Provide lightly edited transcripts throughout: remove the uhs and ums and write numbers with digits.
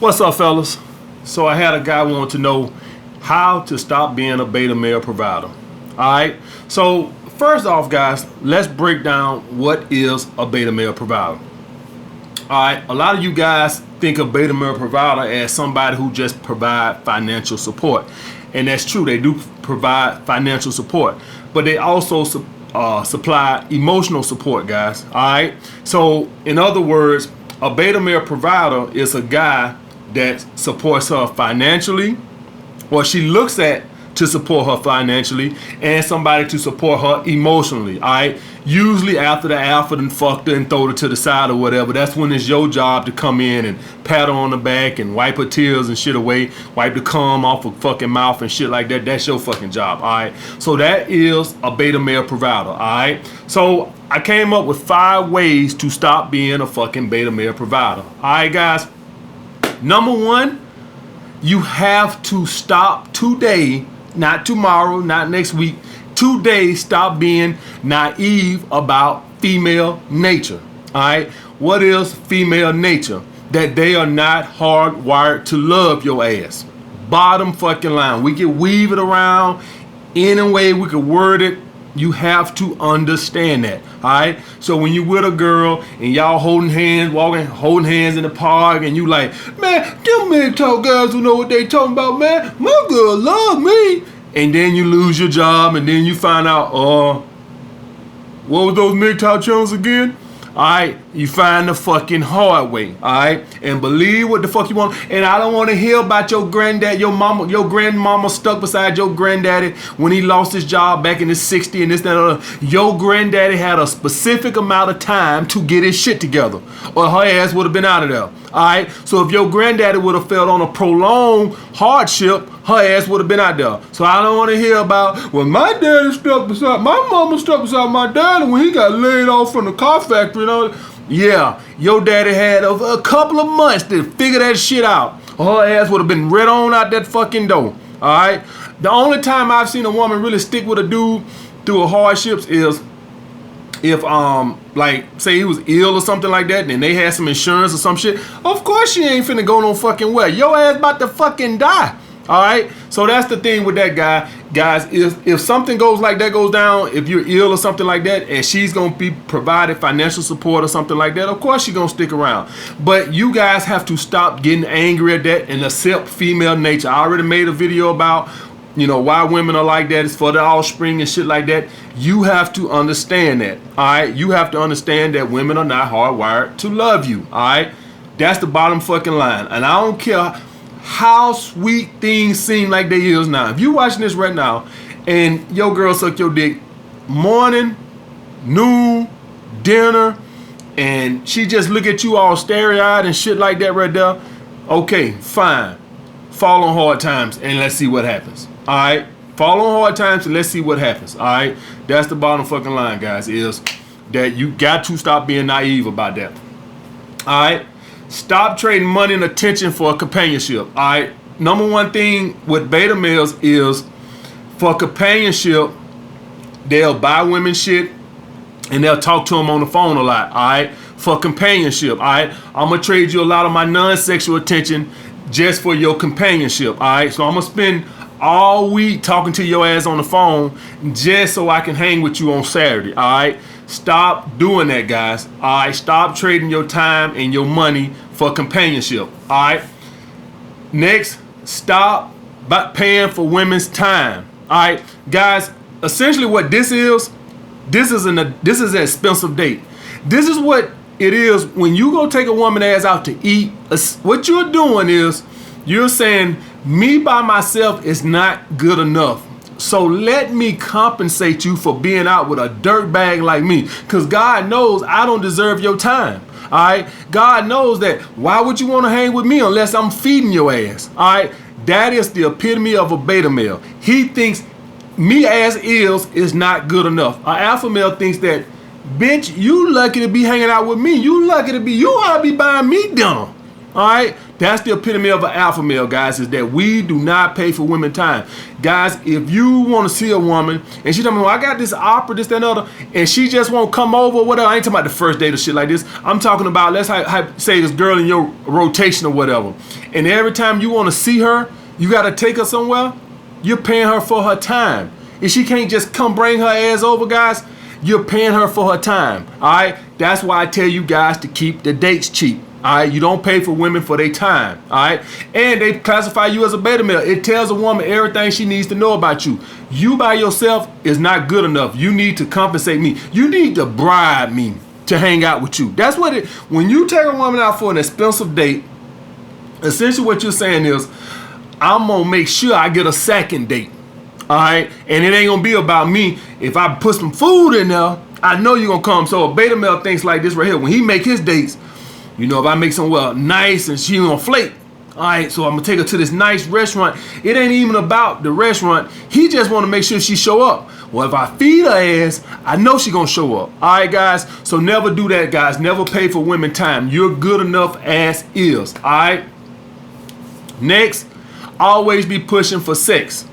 What's up, fellas? So I had a guy want to know how to stop being a beta male provider. Alright, so first off, guys, let's break down what is a beta male provider. Alright, a lot of you guys think of beta male provider as somebody who just provide financial support. And that's true, they do provide financial support, but they also supply emotional support, guys. Alright, so in other words, a beta male provider is a guy that supports her financially, or she looks at to support her financially, and somebody to support her emotionally. All right, usually after the alpha done fucked her and throw her to the side or whatever, that's when it's your job to come in and pat her on the back and wipe her tears and shit away, wipe the cum off her fucking mouth and shit like that. That's your fucking job. All right, so that is a beta male provider. All right, so I came up with 5 ways to stop being a fucking beta male provider. All right, guys. Number 1, you have to stop today, not tomorrow, not next week. Today, stop being naive about female nature. All right, what is female nature? That they are not hardwired to love your ass. Bottom fucking line. We can weave it around any way we could word it. You have to understand that. Alright, so when you with a girl and y'all holding hands in the park, and you like, man, them MGTOW guys who know what they talking about, man, my girl love me, and then you lose your job, and then you find out, what was those MGTOW channels again? Alright, you find the fucking hard way, alright, and believe what the fuck you want. And I don't want to hear about your granddad, your mama, your grandmama stuck beside your granddaddy when he lost his job back in the 60s and this, that, and other. Your granddaddy had a specific amount of time to get his shit together, or her ass would have been out of there. Alright, so if your granddaddy would have felt on a prolonged hardship, her ass would have been out there. So I don't want to hear about, well, my daddy stuck beside, my mama stuck beside my daddy when he got laid off from the car factory and all that. Yeah, your daddy had a couple of months to figure that shit out. Her ass would have been right on out that fucking door. Alright, the only time I've seen a woman really stick with a dude through hardships is if like say he was ill or something like that, and they had some insurance or some shit. Of course she ain't finna go no fucking well. Your ass about to fucking die. Alright, so that's the thing with that guy, guys. If something goes like that goes down, if you're ill or something like that, and she's gonna be provided financial support or something like that, of course she's gonna stick around. But you guys have to stop getting angry at that and accept female nature. I already made a video about, you know, why women are like that. It's for the offspring and shit like that. You have to understand that. Alright, you have to understand that women are not hardwired to love you. Alright, that's the bottom fucking line. And I don't care how sweet things seem like they is now. If you watching this right now and your girl suck your dick morning, noon, dinner, and she just look at you all starry-eyed and shit like that right there, okay, fine. Fall on hard times and let's see what happens. Alright, fall on hard times and let's see what happens. Alright, that's the bottom fucking line, guys, is that you got to stop being naive about that. Alright, stop trading money and attention for companionship. Alright, number 1 thing with beta males is, for companionship, they'll buy women shit and they'll talk to them on the phone a lot. Alright, for companionship. Alright, I'm gonna trade you a lot of my non-sexual attention just for your companionship. Alright, so I'm gonna spend all week talking to your ass on the phone just so I can hang with you on Saturday. Alright, stop doing that, guys. Alright, stop trading your time and your money for companionship. Alright, next, stop paying for women's time. Alright, guys, essentially what this is an expensive date. This is what it is when you go take a woman ass out to eat. What you're doing is you're saying, me by myself is not good enough, so let me compensate you for being out with a dirtbag like me, because God knows I don't deserve your time. Alright, God knows that. Why would you want to hang with me unless I'm feeding your ass? Alright, that is the epitome of a beta male. He thinks me as is not good enough. An alpha male thinks that, bitch, you lucky to be hanging out with me. You lucky to be, you ought to be buying me dinner. All right, that's the epitome of an alpha male, guys, is that we do not pay for women time. Guys, if you want to see a woman and she tell me, well, I got this opera, this, that, and other, and she just won't come over or whatever, I ain't talking about the first date or shit like this. I'm talking about, let's say this girl in your rotation or whatever, and every time you want to see her, you got to take her somewhere, you're paying her for her time. If she can't just come bring her ass over, guys, you're paying her for her time. All right, that's why I tell you guys to keep the dates cheap. All right, you don't pay for women for their time. All right, and they classify you as a beta male. It tells a woman everything she needs to know about you. You by yourself is not good enough. You need to compensate me. You need to bribe me to hang out with you. That's what it. When you take a woman out for an expensive date, essentially what you're saying is, I'm gonna make sure I get a second date. All right, and it ain't gonna be about me. If I put some food in there, I know you're gonna come. So a beta male thinks like this right here. When he make his dates, you know, if I make some nice and she gonna flake, all right, so I'm gonna take her to this nice restaurant. It ain't even about the restaurant. He just want to make sure she show up. Well, if I feed her ass, I know she gonna show up. All right, guys. So never do that, guys. Never pay for women time. You're good enough as is. All right. Next, always be pushing for sex.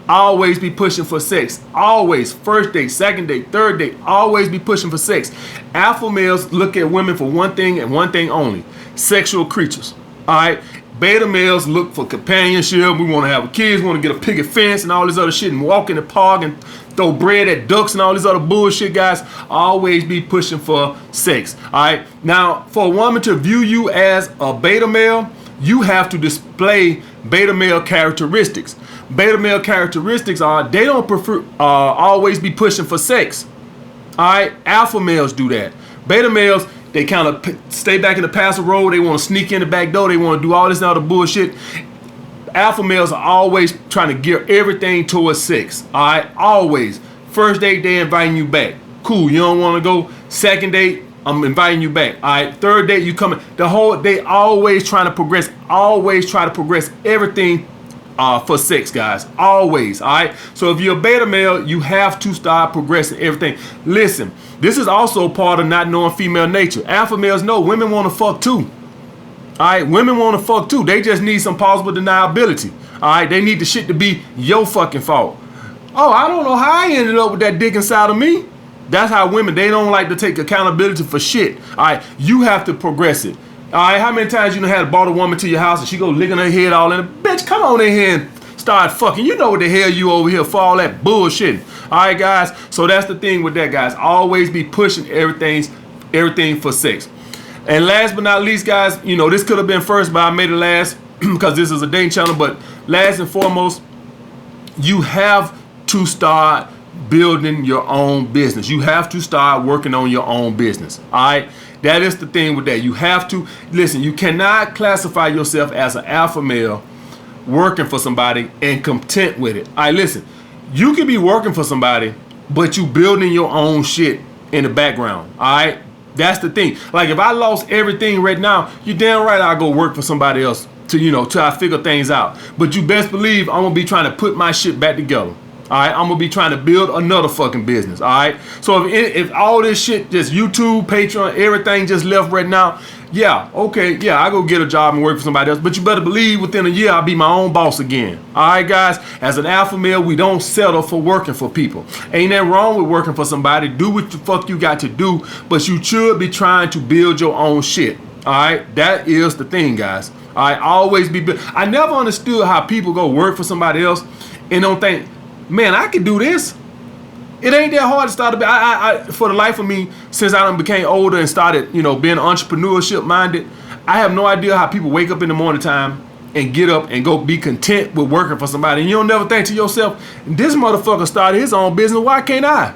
Always be pushing for sex. Always. First date, second date, third date. Always be pushing for sex. Alpha males look at women for one thing and one thing only: sexual creatures. All right. Beta males look for companionship. We want to have kids. We want to get a picket fence and all this other shit and walk in the park and throw bread at ducks and all this other bullshit, guys. Always be pushing for sex. All right. Now, for a woman to view you as a beta male, you have to display beta male characteristics. Beta male characteristics are they don't prefer always be pushing for sex. All right, alpha males do that. Beta males, they kind of stay back in the passive role. They want to sneak in the back door. They want to do all this other bullshit. Alpha males are always trying to gear everything towards sex. All right, always. First date, they inviting you back. Cool, you don't want to go. Second date, I'm inviting you back. All right, third date, you coming. They always trying to progress. Always try to progress everything for sex, guys. Always. All right. So if you're a beta male, you have to start progressing everything. Listen, this is also part of not knowing female nature. Alpha males know women want to fuck too. All right. Women want to fuck too. They just need some plausible deniability. All right. They need the shit to be your fucking fault. Oh, I don't know how I ended up with that dick inside of me. That's how women, they don't like to take accountability for shit. All right. You have to progress it. All right, how many times you done had brought a woman to your house and she go licking her head all in it? Bitch, come on in here and start fucking. You know what the hell you over here for all that bullshit. All right, guys. So that's the thing with that, guys. Always be pushing everything for sex. And last but not least, guys, you know, this could have been first, but I made it last because this is a dating channel. But last and foremost, you have to start building your own business. You have to start working on your own business. All right. That is the thing with that. You have to listen. You cannot classify yourself as an alpha male working for somebody and content with it. All right, listen. You can be working for somebody, but you building your own shit in the background. All right, that's the thing. Like if I lost everything right now, you damn right I'll go work for somebody else till I figure things out. But you best believe I'm gonna be trying to put my shit back together. All right, I'm gonna be trying to build another fucking business. All right, so if all this shit, just YouTube, Patreon, everything just left right now, yeah, okay, yeah, I go get a job and work for somebody else. But you better believe within a year I'll be my own boss again. All right, guys. As an alpha male, we don't settle for working for people. Ain't nothing wrong with working for somebody. Do what the fuck you got to do, but you should be trying to build your own shit. All right, that is the thing, guys. All right, always be. I never understood how people go work for somebody else and don't think, man, I could do this. It ain't that hard to start. I for the life of me, since I became older and started, being entrepreneurship minded, I have no idea how people wake up in the morning time and get up and go be content with working for somebody. And you don't never think to yourself, this motherfucker started his own business. Why can't I?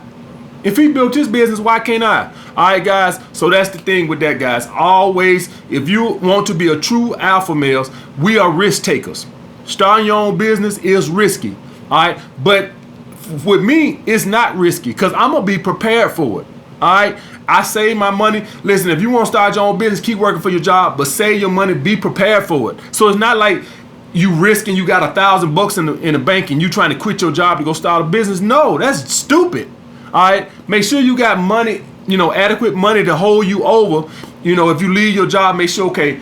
If he built his business, why can't I? All right, guys. So that's the thing with that, guys. Always, if you want to be a true alpha males, we are risk takers. Starting your own business is risky. All right, but with me, it's not risky because I'm gonna be prepared for it. All right, I save my money. Listen, if you want to start your own business, keep working for your job, but save your money, be prepared for it. So it's not like you risking you got $1,000 in the bank and you trying to quit your job to go start a business. No, that's stupid. All right, make sure you got money, adequate money to hold you over. If you leave your job, make sure, okay,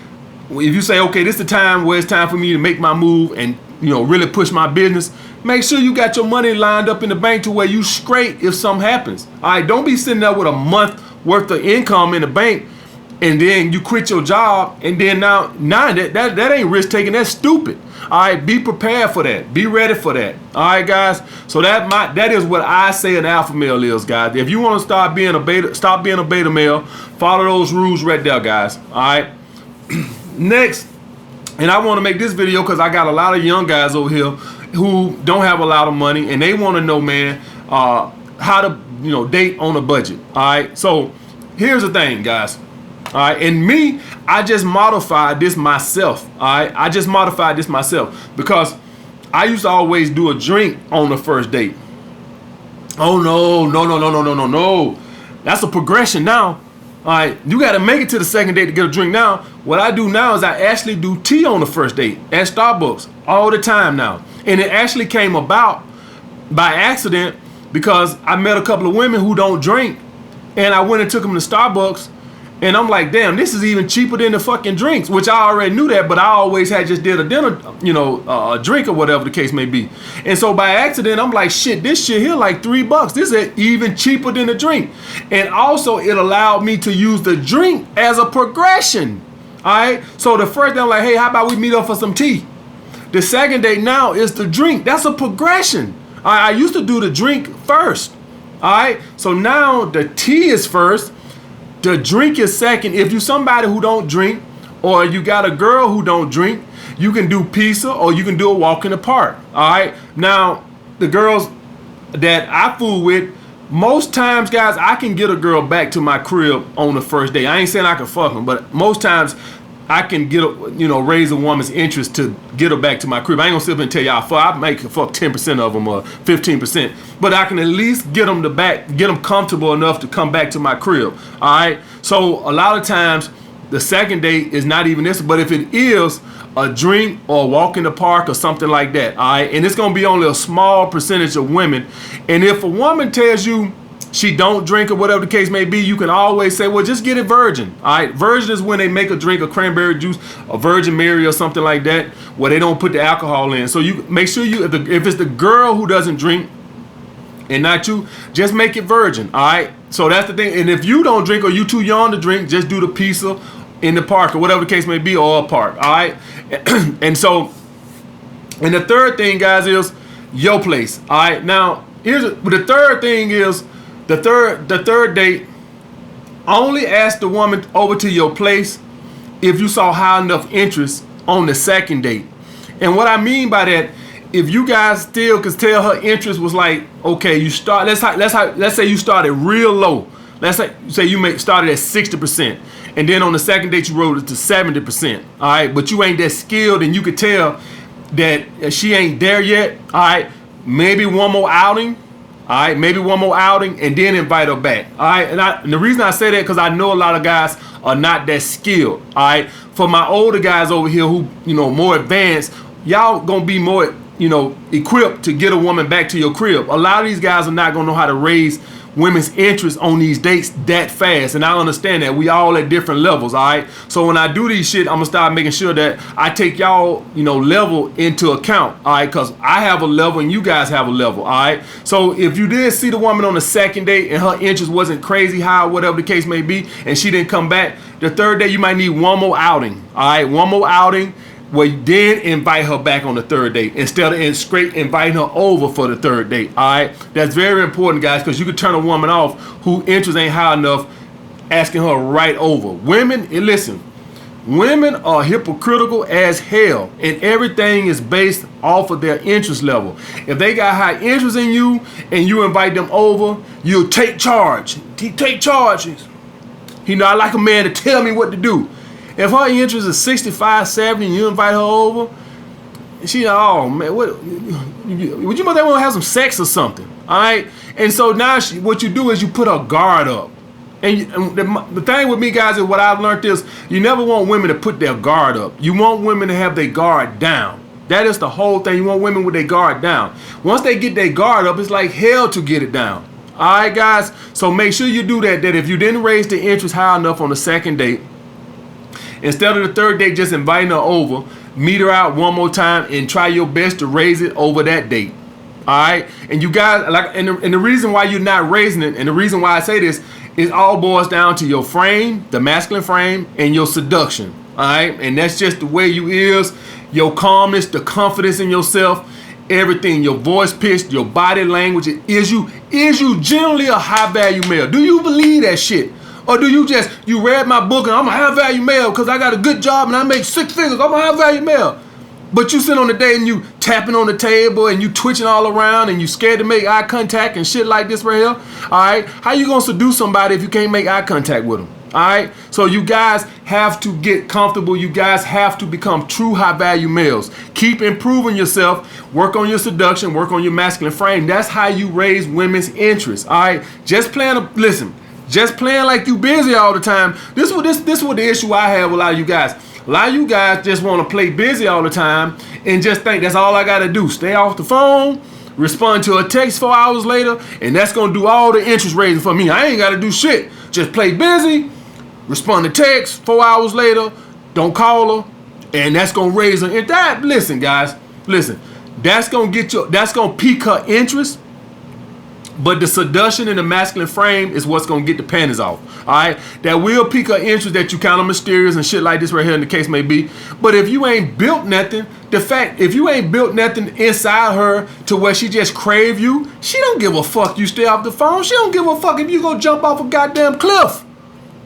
if you say, okay, this is the time where it's time for me to make my move and, you know, really push my business, make sure you got your money lined up in the bank to where you straight if something happens. All right, don't be sitting there with a month worth of income in the bank and then you quit your job and then now that ain't risk taking. That's stupid. All right, be prepared for that. Be ready for that. All right, guys. So that is what I say an alpha male is, guys. If you want to stop being a beta male, follow those rules right there, guys. All right. Next, and I want to make this video because I got a lot of young guys over here who don't have a lot of money and they want to know, man, how to, you know, date on a budget. All right. So here's the thing, guys. All right, and me, I just modified this myself. All right, I just modified this myself because I used to always do a drink on the first date. Oh no. That's a progression now. All right, you got to make it to the second date to get a drink now. What I do now is I actually do tea on the first date at Starbucks all the time now. And it actually came about by accident because I met a couple of women who don't drink and I went and took them to Starbucks. And I'm like, damn, this is even cheaper than the fucking drinks, which I already knew that, but I always had just did a dinner, you know, a drink or whatever the case may be. And so by accident, I'm like, shit, this shit here like $3. This is even cheaper than the drink. And also it allowed me to use the drink as a progression. All right. So the first day I'm like, hey, how about we meet up for some tea? The second day now is the drink. That's a progression. I used to do the drink first. All right. So now the tea is first. The drink is second. If you're somebody who don't drink or you got a girl who don't drink, you can do pizza or you can do a walk in the park. All right. Now, the girls that I fool with, most times, guys, I can get a girl back to my crib on the first day. I ain't saying I can fuck them, but most times I can get, raise a woman's interest to get her back to my crib. I ain't gonna sit up and tell y'all I make her fuck 10% of them or 15%, but I can at least get them comfortable enough to come back to my crib. All right. So a lot of times the second date is not even this, but if it is a drink or a walk in the park or something like that, all right, and it's gonna be only a small percentage of women. And if a woman tells you she don't drink or whatever the case may be, you can always say, well, just get it virgin. All right, virgin is when they make a drink of cranberry juice, a Virgin Mary or something like that, where they don't put the alcohol in. So you make sure if it's the girl who doesn't drink and not you, just make it virgin. All right, so that's the thing. And if you don't drink or you too young to drink, just do the pizza in the park or whatever the case may be, or a park. All right, and the third thing, guys, is your place. All right, now the third thing is. The third date, only ask the woman over to your place if you saw high enough interest on the second date. And what I mean by that, if you guys still could tell her interest was like, okay, you start, let's say you started real low. Let's say you started at 60%. And then on the second date you rode it to 70%. All right, but you ain't that skilled and you could tell that she ain't there yet. All right, maybe one more outing. All right, maybe one more outing and then invite her back. All right, and the reason I say that because I know a lot of guys are not that skilled. All right, for my older guys over here who, more advanced, y'all gonna be more, equipped to get a woman back to your crib. A lot of these guys are not gonna know how to raise women's interest on these dates that fast, and I understand that we all at different levels. All right, so when I do these shit, I'm gonna start making sure that I take y'all level into account. All right, because I have a level and you guys have a level. All right, so if you did see the woman on the second date and her interest wasn't crazy high, whatever the case may be, and she didn't come back, the third day you might need one more outing. All right, one more outing where you then invite her back on the third date instead of straight inviting her over for the third date. All right, that's very important, guys, because you could turn a woman off who interest ain't high enough asking her right over. Women, and listen, women are hypocritical as hell, and everything is based off of their interest level. If they got high interest in you and you invite them over, you'll take charge. Take charge. I like a man to tell me what to do. If her interest is 65, 70, and you invite her over, she oh man, would you must want to have some sex or something? All right, and so now what you do is you put her guard up. And the thing with me, guys, is what I've learned is you never want women to put their guard up. You want women to have their guard down. That is the whole thing. You want women with their guard down. Once they get their guard up, it's like hell to get it down. All right, guys. So make sure you do that. That if you didn't raise the interest high enough on the second date, Instead of the third date, just inviting her over, meet her out one more time and try your best to raise it over that date. All right, and you guys like, and the reason why you're not raising it, and the reason why I say this, it all boils down to your frame, the masculine frame, and your seduction. All right, and that's just the way you is, your calmness, the confidence in yourself, everything, your voice pitch, your body language. Is you generally a high value male? Do you believe that shit? Or do you just, you read my book and I'm a high value male because I got a good job and I make 6 figures, I'm a high value male? But you sit on the date and you tapping on the table and you twitching all around and you scared to make eye contact and shit like this right here. All right, how you gonna seduce somebody if you can't make eye contact with them? All right, so you guys have to get comfortable. You guys have to become true high value males. Keep improving yourself. Work on your seduction. Work on your masculine frame. That's how you raise women's interest. All right, just playing. Listen, just playing like you busy all the time. This what the issue I have with a lot of you guys. A lot of you guys just want to play busy all the time and just think that's all I got to do. Stay off the phone, respond to a text 4 hours later, and that's going to do all the interest raising for me. I ain't got to do shit. Just play busy, respond to text 4 hours later, don't call her, and that's going to raise her. If that, listen, guys, listen, that's going to pique her interest. But the seduction in the masculine frame is what's gonna get the panties off. All right, that will pique her interest that you kind of mysterious and shit like this right here in the case may be. But if you ain't built nothing, if you ain't built nothing inside her to where she just crave you, she don't give a fuck you stay off the phone. She don't give a fuck if you go jump off a goddamn cliff.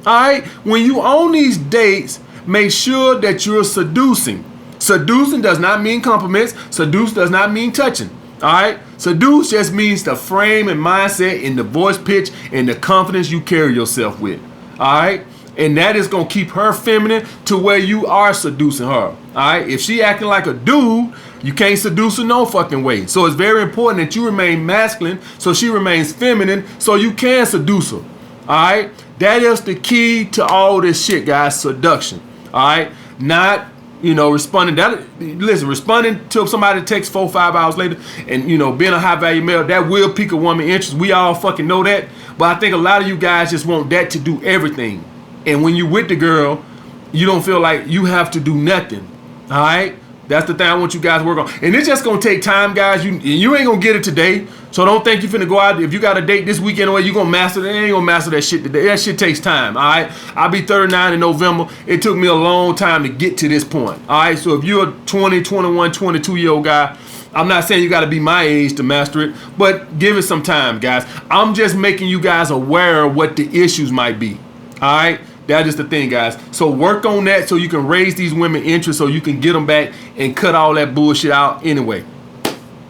All right, when you on these dates, make sure that you're seducing. Seducing does not mean compliments. Seduce does not mean touching. All right, seduce just means the frame and mindset and the voice pitch and the confidence you carry yourself with. All right, and that is gonna keep her feminine to where you are seducing her. All right, if she acting like a dude, you can't seduce her no fucking way. So it's very important that you remain masculine so she remains feminine so you can seduce her. All right, that is the key to all this shit, guys. Seduction. All right, not responding to somebody that texts 4 or 5 hours later and, being a high value male, that will pique a woman's interest. We all fucking know that. But I think a lot of you guys just want that to do everything. And when you with the girl, you don't feel like you have to do nothing. All right? That's the thing I want you guys to work on. And it's just going to take time, guys. You ain't going to get it today. So don't think you finna go out. If you got a date this weekend away, you going to master it. You ain't going to master that shit today. That shit takes time, all right? I'll be 39 in November. It took me a long time to get to this point, all right? So if you're a 20, 21, 22-year-old guy, I'm not saying you got to be my age to master it, but give it some time, guys. I'm just making you guys aware of what the issues might be, all right? That is the thing, guys. So work on that so you can raise these women interest so you can get them back and cut all that bullshit out anyway.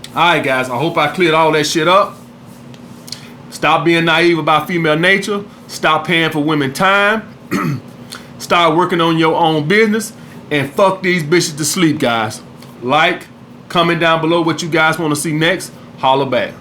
All right, guys. I hope I cleared all that shit up. Stop being naive about female nature. Stop paying for women time. Start working on your own business. And fuck these bitches to sleep, guys. Like, comment down below what you guys want to see next. Holla back.